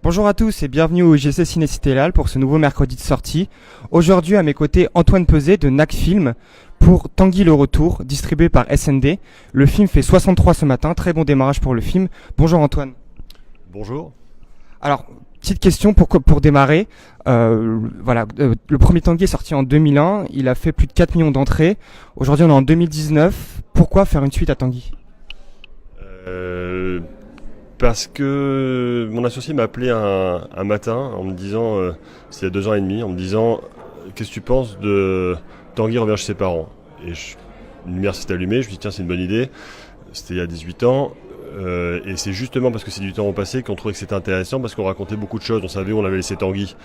Bonjour à tous et bienvenue au GC Ciné Cité Léal pour ce nouveau mercredi de sortie. Aujourd'hui à mes côtés Antoine Peuzet de NAC Film pour Tanguy le Retour, distribué par SND. Le film fait 63 ce matin, très bon démarrage pour le film. Bonjour Antoine. Bonjour. Alors, petite question pour démarrer. Le premier Tanguy est sorti en 2001, il a fait plus de 4 millions d'entrées. Aujourd'hui on est en 2019. Pourquoi faire une suite à Tanguy ? Parce que mon associé m'a appelé un matin en me disant, c'était il y a 2 ans et demi, en me disant qu'est-ce que tu penses de Tanguy revient chez ses parents. Et une lumière s'est allumée, je me suis dit tiens c'est une bonne idée, c'était il y a 18 ans. Et c'est justement parce que c'est du temps au passé qu'on trouvait que c'était intéressant, parce qu'on racontait beaucoup de choses. On savait où on avait laissé Tanguy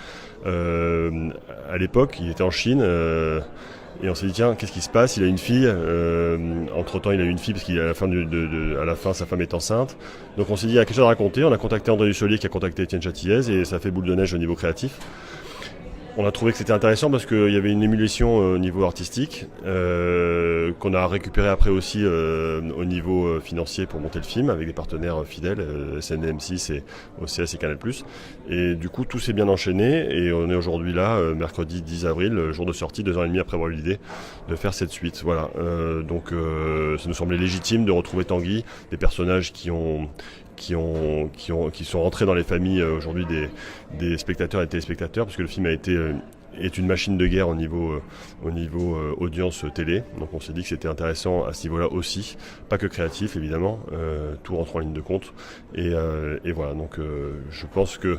à l'époque, il était en Chine. Et on s'est dit tiens qu'est-ce qui se passe, il a une fille, entre temps il a eu une fille parce qu'à la fin sa femme est enceinte, donc on s'est dit il y a quelque chose à raconter. On a contacté André Dussolier qui a contacté Étienne Châtillez et ça fait boule de neige au niveau créatif. On a trouvé que c'était intéressant parce qu'il y avait une émulation au niveau artistique qu'on a récupéré après aussi au niveau financier pour monter le film avec des partenaires fidèles, SND, M6 et OCS et Canal+. Et du coup tout s'est bien enchaîné et on est aujourd'hui là, mercredi 10 avril, jour de sortie, 2 ans et demi après avoir eu l'idée de faire cette suite. Voilà. Donc ça nous semblait légitime de retrouver Tanguy, des personnages qui sont rentrés dans les familles aujourd'hui des spectateurs et des téléspectateurs, parce que le film est une machine de guerre au niveau audience télé. Donc on s'est dit que c'était intéressant à ce niveau-là aussi, pas que créatif évidemment, tout rentre en ligne de compte. Et voilà, donc je pense que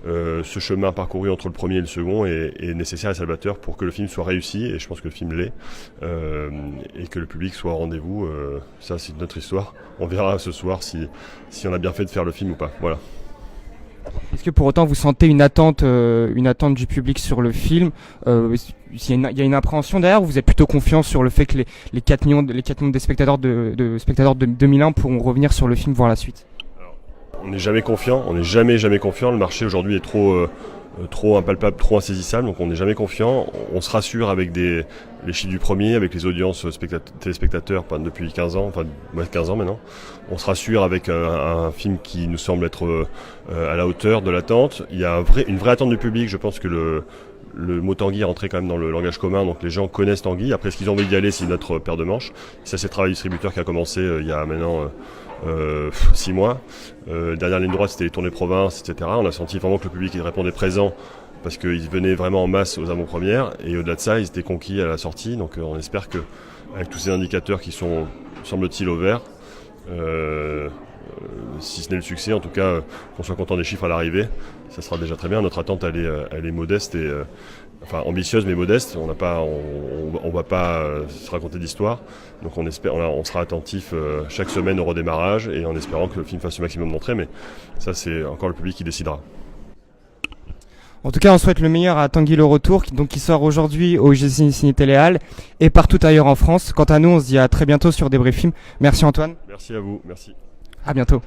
ce chemin parcouru entre le premier et le second est nécessaire et salvateur pour que le film soit réussi, et je pense que le film l'est, et que le public soit au rendez-vous. Ça c'est notre histoire. On verra ce soir si on a bien fait de faire le film ou pas. Voilà. Est-ce que pour autant vous sentez une attente du public sur le film ? Il y a une appréhension derrière, ou vous êtes plutôt confiant sur le fait que les 4 millions des spectateurs de spectateurs de 2001 pourront revenir sur le film voir la suite ? Alors, on n'est jamais confiant, jamais confiant. Le marché aujourd'hui est trop impalpable, trop insaisissable, donc on n'est jamais confiant. On se rassure avec les chiffres du premier, avec les audiences téléspectateurs depuis 15 ans, enfin 15 ans maintenant. On se rassure avec un film qui nous semble être à la hauteur de l'attente. Il y a une vraie attente du public. Je pense que le mot Tanguy est rentré quand même dans le langage commun, donc les gens connaissent Tanguy. Après, ce qu'ils ont envie d'y aller, c'est notre paire de manches. Ça, c'est le travail distributeur qui a commencé il y a maintenant 6 mois. Dernière ligne droite, c'était les tournées province, etc. On a senti vraiment que le public répondait présent, parce qu'ils venaient vraiment en masse aux avant-premières, et au-delà de ça, ils étaient conquis à la sortie. Donc on espère que, avec tous ces indicateurs qui sont, semble-t-il, au vert, si ce n'est le succès, en tout cas, qu'on soit content des chiffres à l'arrivée, ça sera déjà très bien. Notre attente, elle est modeste et enfin ambitieuse mais modeste. On va pas se raconter d'histoire. Donc on sera attentif chaque semaine au redémarrage, et en espérant que le film fasse le maximum d'entrées. Mais ça, c'est encore le public qui décidera. En tout cas, on souhaite le meilleur à Tanguy le Retour, qui sort aujourd'hui au GC Ciné Léal et partout ailleurs en France. Quant à nous, on se dit à très bientôt sur Débrief Film. Merci Antoine. Merci à vous, merci. À bientôt.